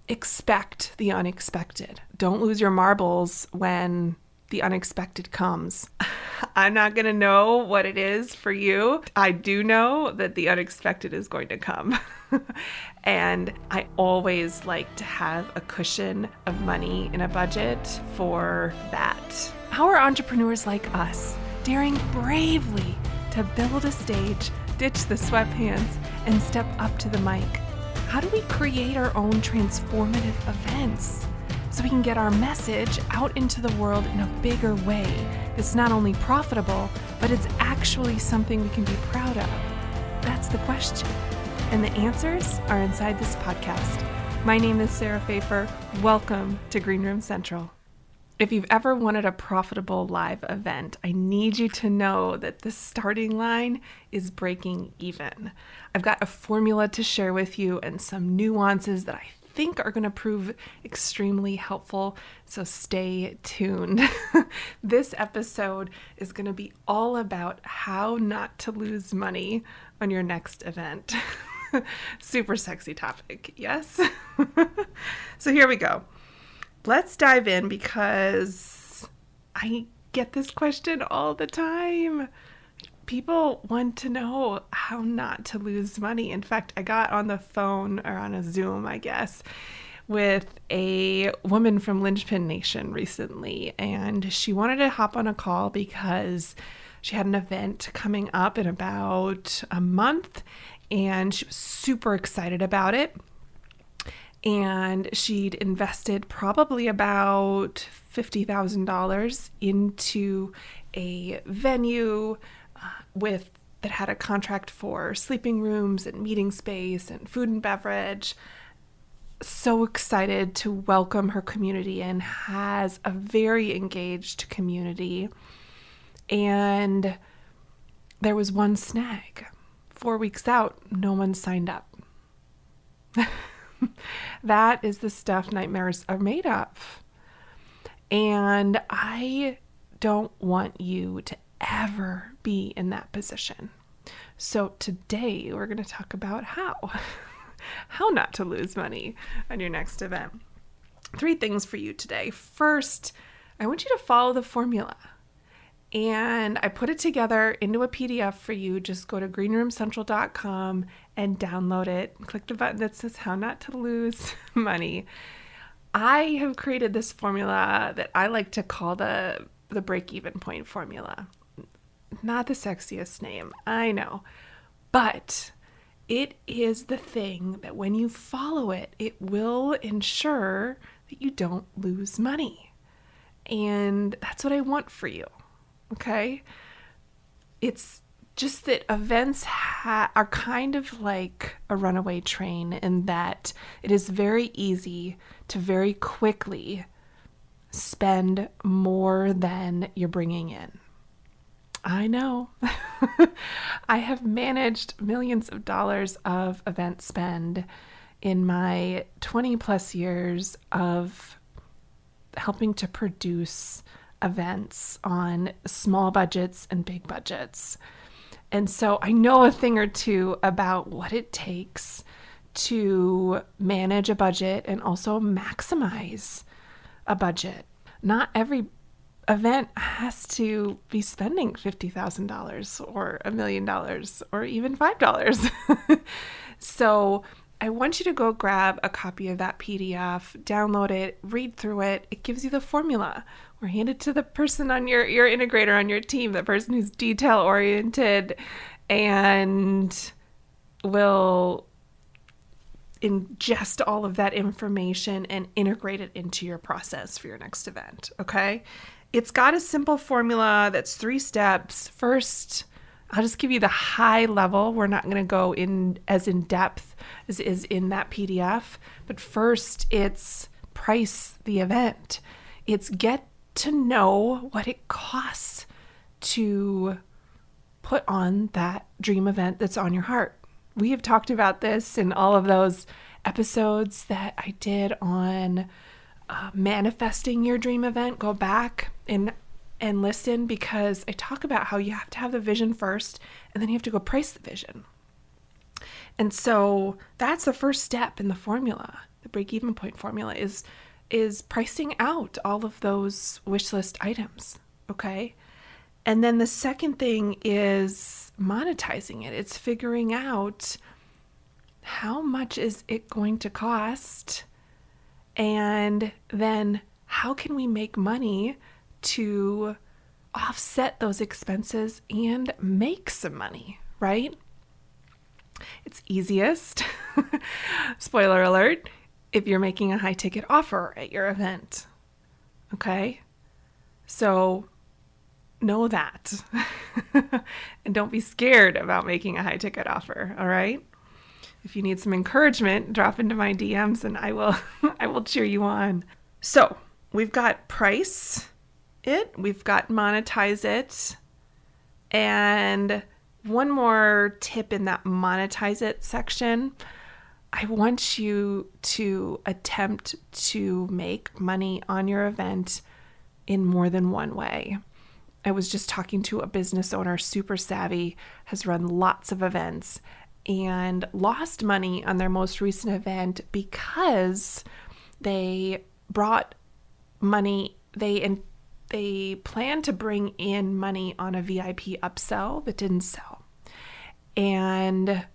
expect the unexpected. Don't lose your marbles when the unexpected comes. I'm not going to know what it is for you. I do know that the unexpected is going to come. And I always like to have a cushion of money in a budget for that. How are entrepreneurs like us daring bravely to build a stage, ditch the sweatpants, and step up to the mic? How do we create our own transformative events so we can get our message out into the world in a bigger way that's not only profitable, but it's actually something we can be proud of? That's the question. And the answers are inside this podcast. My name is Sarah Pfeiffer. Welcome to Green Room Central. If you've ever wanted a profitable live event, I need you to know that the starting line is breaking even. I've got a formula to share with you and some nuances that I think are going to prove extremely helpful, so stay tuned. This episode is going to be all about how not to lose money on your next event. Super sexy topic, yes? So here we go. Let's dive in because I get this question all the time. People want to know how not to lose money. In fact, I got on the phone or on a Zoom, I guess, with a woman from Linchpin Nation recently, and she wanted to hop on a call because she had an event coming up in about a month, and she was super excited about it. And she'd invested probably about $50,000 into a venue that had a contract for sleeping rooms and meeting space and food and beverage. So excited to welcome her community in, has a very engaged community. And there was one snag. 4 weeks out, no one signed up. That is the stuff nightmares are made of. And I don't want you to ever be in that position. So today we're going to talk about how not to lose money on your next event. 3 things for you today. First, I want you to follow the formula. And I put it together into a PDF for you. Just go to greenroomcentral.com and download it. Click the button that says how not to lose money. I have created this formula that I like to call the break-even point formula. Not the sexiest name, I know. But it is the thing that when you follow it, it will ensure that you don't lose money. And that's what I want for you. Okay, it's just that events are kind of like a runaway train in that it is very easy to very quickly spend more than you're bringing in. I know. I have managed millions of dollars of event spend in my 20 plus years of helping to produce events on small budgets and big budgets. And so I know a thing or two about what it takes to manage a budget and also maximize a budget. Not every event has to be spending $50,000 or $1 million or even $5. So I want you to go grab a copy of that PDF, download it, read through it. It gives you the formula, or hand it to the person on your integrator on your team, the person who's detail oriented and will ingest all of that information and integrate it into your process for your next event. Okay. It's got a simple formula that's 3 steps. First, I'll just give you the high level. We're not going to go in as in depth as is in that PDF. But first, it's price the event. It's get to know what it costs to put on that dream event that's on your heart. We have talked about this in all of those episodes that I did on manifesting your dream event. Go back and listen, because I talk about how you have to have the vision first and then you have to go price the vision. And so that's the first step in the formula. The break-even point formula is pricing out all of those wish list items, okay? And then the second thing is monetizing it. It's figuring out how much is it going to cost, and then how can we make money to offset those expenses and make some money, right? It's easiest, spoiler alert, if you're making a high ticket offer at your event, okay? So know that. And don't be scared about making a high ticket offer, all right? If you need some encouragement, drop into my DMs and I will cheer you on. So we've got price it, we've got monetize it, and one more tip in that monetize it section. I want you to attempt to make money on your event in more than one way. I was just talking to a business owner, super savvy, has run lots of events, and lost money on their most recent event because they brought money, they planned to bring in money on a VIP upsell that didn't sell. And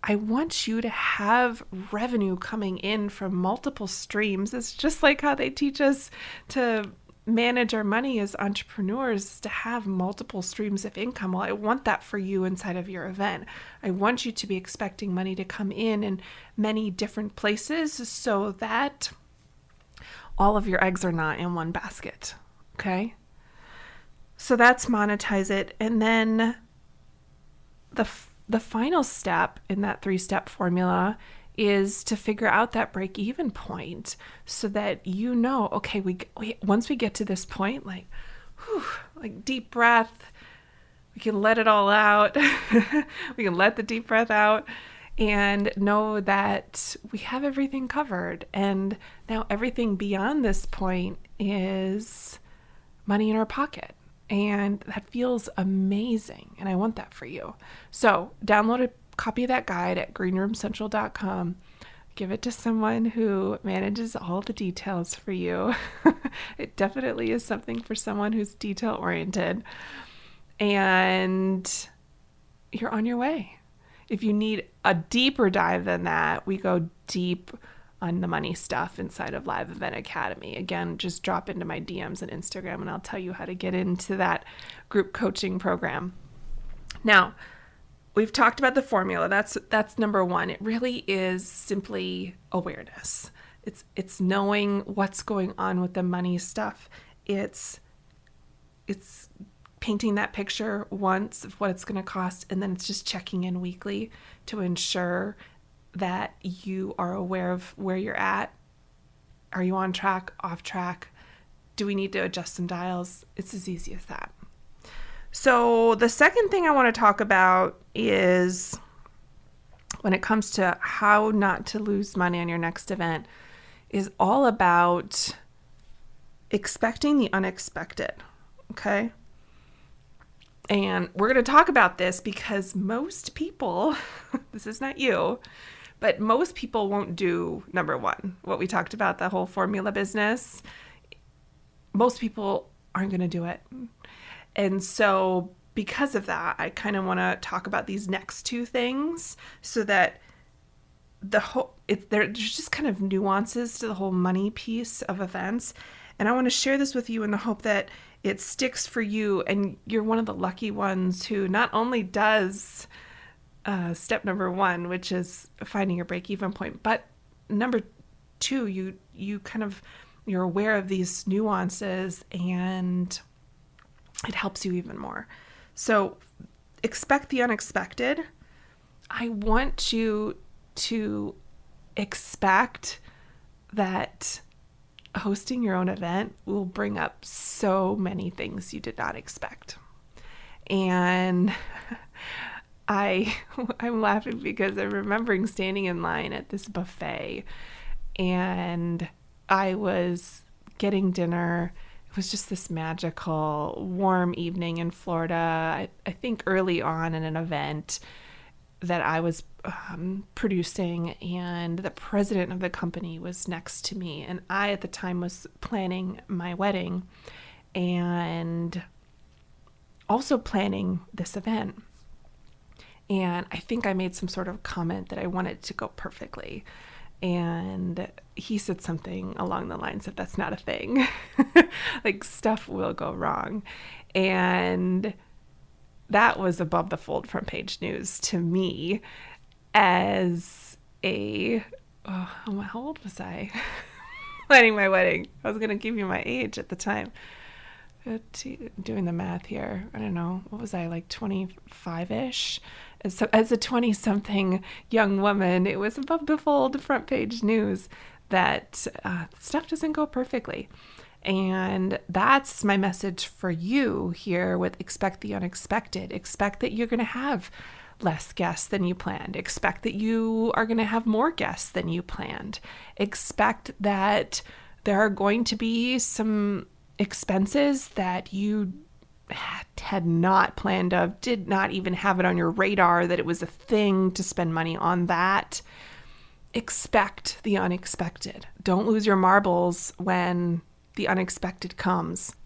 I want you to have revenue coming in from multiple streams. It's just like how they teach us to manage our money as entrepreneurs, to have multiple streams of income. Well, I want that for you inside of your event. I want you to be expecting money to come in many different places so that all of your eggs are not in one basket. Okay? So that's monetize it. And then the final step in that 3-step formula is to figure out that break-even point so that you know, okay, we once we get to this point, like deep breath, we can let it all out. We can let the deep breath out and know that we have everything covered. And now everything beyond this point is money in our pocket. And that feels amazing. And I want that for you. So download a copy of that guide at greenroomcentral.com. Give it to someone who manages all the details for you. It definitely is something for someone who's detail oriented. And you're on your way. If you need a deeper dive than that, we go deep on the money stuff inside of Live Event Academy. Again, just drop into my DMs on Instagram and I'll tell you how to get into that group coaching program. Now, we've talked about the formula. That's number one. It really is simply awareness. It's knowing what's going on with the money stuff. It's painting that picture once of what it's going to cost, and then it's just checking in weekly to ensure that you are aware of where you're at. Are you on track, off track? Do we need to adjust some dials? It's as easy as that. So the second thing I want to talk about is when it comes to how not to lose money on your next event is all about expecting the unexpected, okay? And we're going to talk about this because most people, this is not you, but most people won't do number one, what we talked about, the whole formula business. Most people aren't going to do it. And so because of that, I kind of want to talk about these next two things so that there's just kind of nuances to the whole money piece of events. And I want to share this with you in the hope that it sticks for you and you're one of the lucky ones who not only does step number one, which is finding your break-even point, but number two, you're aware of these nuances and it helps you even more. So expect the unexpected. I want you to expect that hosting your own event will bring up so many things you did not expect. And I'm laughing because I'm remembering standing in line at this buffet and I was getting dinner. It was just this magical, warm evening in Florida. I think early on in an event that I was producing, and the president of the company was next to me. And I, at the time, was planning my wedding and also planning this event. And I think I made some sort of comment that I wanted it to go perfectly. And he said something along the lines of, that's not a thing. Like, stuff will go wrong. And that was above the fold front page news to me as how old was I? Planning my wedding. I was going to give you my age at the time. Doing the math here. I don't know. What was I, like 25-ish? As a 20-something young woman, it was above the fold front page news that stuff doesn't go perfectly. And that's my message for you here with Expect the Unexpected. Expect that you're going to have less guests than you planned. Expect that you are going to have more guests than you planned. Expect that there are going to be some expenses that you had not planned of, did not even have it on your radar that it was a thing to spend money on that. Expect the unexpected. Don't lose your marbles when the unexpected comes.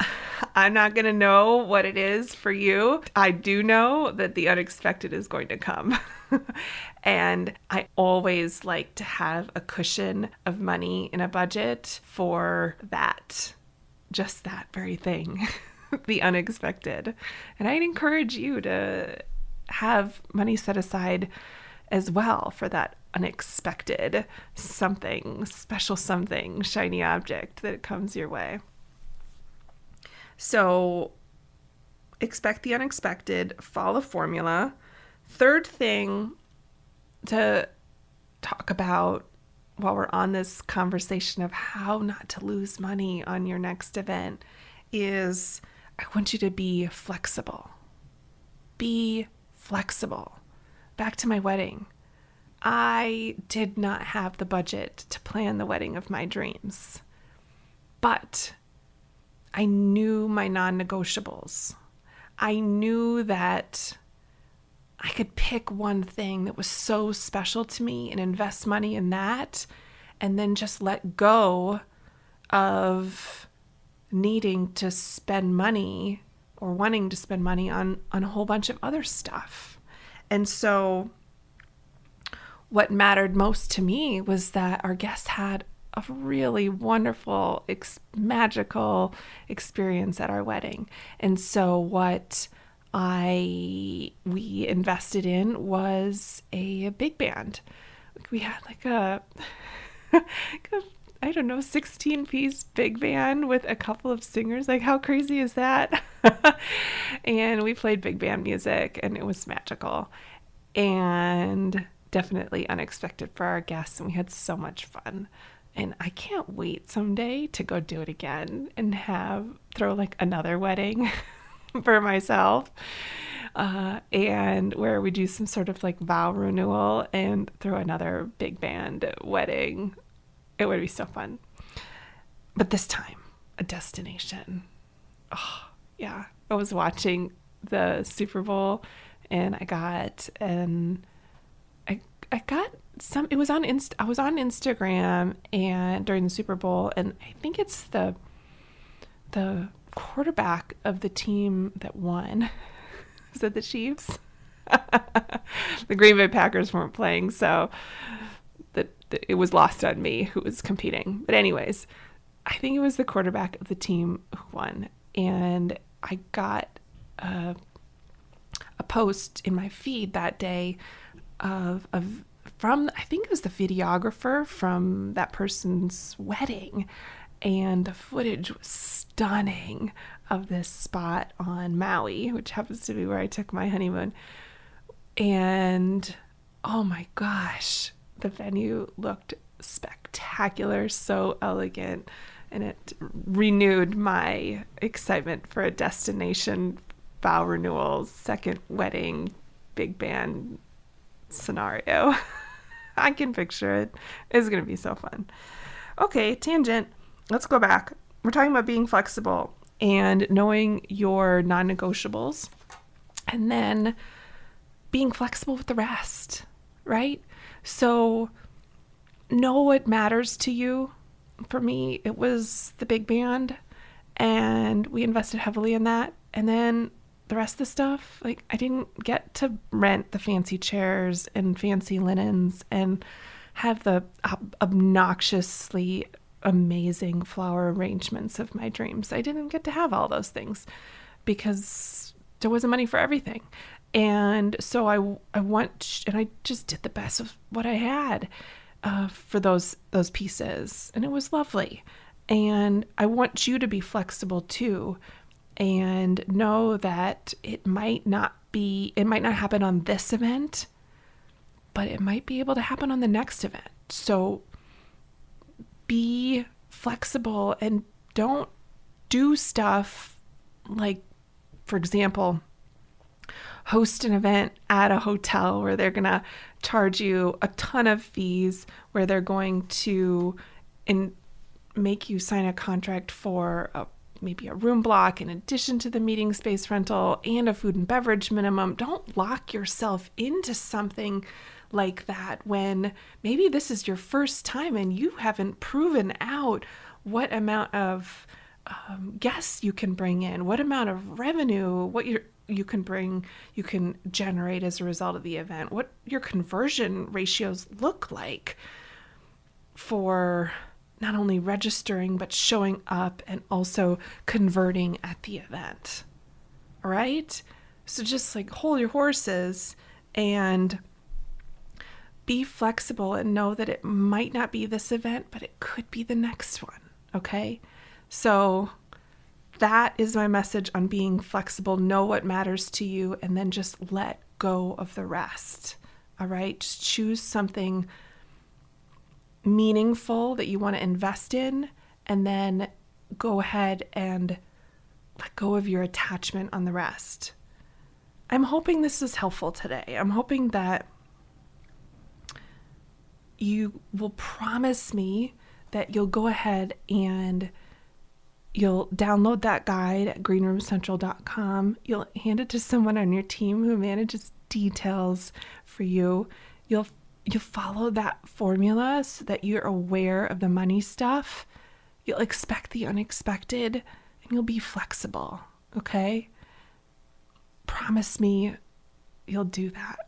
I'm not going to know what it is for you. I do know that the unexpected is going to come. And I always like to have a cushion of money in a budget for that. Just that very thing, the unexpected. And I'd encourage you to have money set aside as well for that unexpected something, special something, shiny object that comes your way. So expect the unexpected, follow formula. Third thing to talk about while we're on this conversation of how not to lose money on your next event is I want you to be flexible. Be flexible. Back to my wedding. I did not have the budget to plan the wedding of my dreams, but I knew my non-negotiables. I knew that I could pick one thing that was so special to me and invest money in that, and then just let go of needing to spend money or wanting to spend money on a whole bunch of other stuff. And so what mattered most to me was that our guests had a really wonderful, magical experience at our wedding. And so what we invested in was a big band. We had like a 16-piece big band with a couple of singers. Like, how crazy is that? And we played big band music, and it was magical and definitely unexpected for our guests. And we had so much fun. And I can't wait someday to go do it again and throw like another wedding for myself, and where we do some sort of like vow renewal and throw another big band wedding. It would be so fun. But this time, a destination. Oh, yeah. I was watching the Super Bowl, and I got some, it was I was on Instagram and during the Super Bowl, and I think it's the quarterback of the team that won. Is that the Chiefs? The Green Bay Packers weren't playing, so it was lost on me who was competing. But anyways, I think it was the quarterback of the team who won. And I got a post in my feed that day from, I think it was the videographer from that person's wedding. And the footage was stunning of this spot on Maui, which happens to be where I took my honeymoon. And oh my gosh, the venue looked spectacular, so elegant, and it renewed my excitement for a destination vow renewal, second wedding, big band scenario. I can picture it. It's going to be so fun. Okay, tangent. Let's go back. We're talking about being flexible and knowing your non-negotiables, and then being flexible with the rest, right? So know what matters to you. For me, it was the big band, and we invested heavily in that. And then the rest of the stuff, like, I didn't get to rent the fancy chairs and fancy linens and have the obnoxiously amazing flower arrangements of my dreams. I didn't get to have all those things because there wasn't money for everything. And so I just did the best of what I had for those pieces. And it was lovely. And I want you to be flexible too, and know that it might not happen on this event, but it might be able to happen on the next event. So be flexible and don't do stuff like, for example, host an event at a hotel where they're going to charge you a ton of fees, where they're going to make you sign a contract for maybe a room block in addition to the meeting space rental and a food and beverage minimum. Don't lock yourself into something like that when maybe this is your first time and you haven't proven out what amount of guests you can bring in, what amount of revenue, what you can generate as a result of the event, what your conversion ratios look like for not only registering, but showing up and also converting at the event. All right? So just like hold your horses and be flexible and know that it might not be this event, but it could be the next one. Okay? So that is my message on being flexible. Know what matters to you and then just let go of the rest. All right? Just choose something meaningful that you want to invest in, and then go ahead and let go of your attachment on the rest. I'm hoping this is helpful today. I'm hoping that you will promise me that you'll go ahead and you'll download that guide at greenroomcentral.com. You'll hand it to someone on your team who manages details for you. You'll follow that formula so that you're aware of the money stuff. You'll expect the unexpected and you'll be flexible, okay? Promise me you'll do that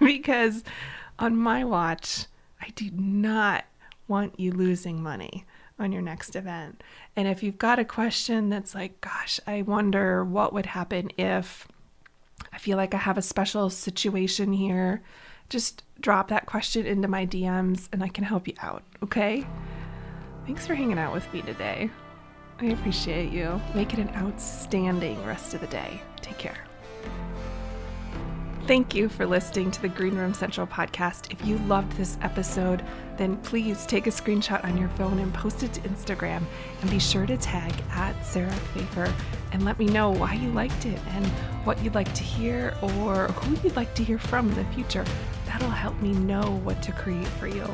because on my watch, I do not want you losing money on your next event. And if you've got a question that's like, gosh, I wonder what would happen if I feel like I have a special situation here, just drop that question into my DMs and I can help you out, okay? Thanks for hanging out with me today. I appreciate you. Make it an outstanding rest of the day. Take care. Thank you for listening to the Green Room Central podcast. If you loved this episode, then please take a screenshot on your phone and post it to Instagram, and be sure to tag @SarahPfeiffer and let me know why you liked it and what you'd like to hear or who you'd like to hear from in the future. That'll help me know what to create for you.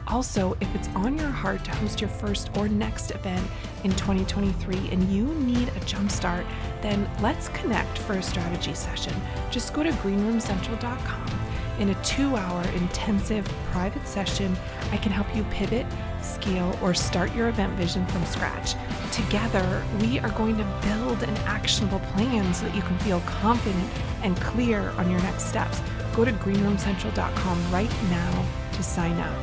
Also, if it's on your heart to host your first or next event in 2023 and you need a jumpstart, then let's connect for a strategy session. Just go to greenroomcentral.com. In a 2-hour intensive private session, I can help you pivot, scale, or start your event vision from scratch. Together, we are going to build an actionable plan so that you can feel confident and clear on your next steps. Go to greenroomcentral.com right now to sign up.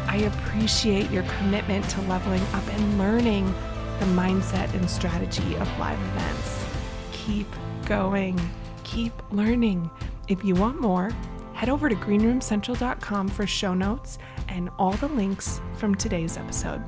I appreciate your commitment to leveling up and learning the mindset and strategy of live events. Keep going. Keep learning. If you want more, head over to greenroomcentral.com for show notes and all the links from today's episode.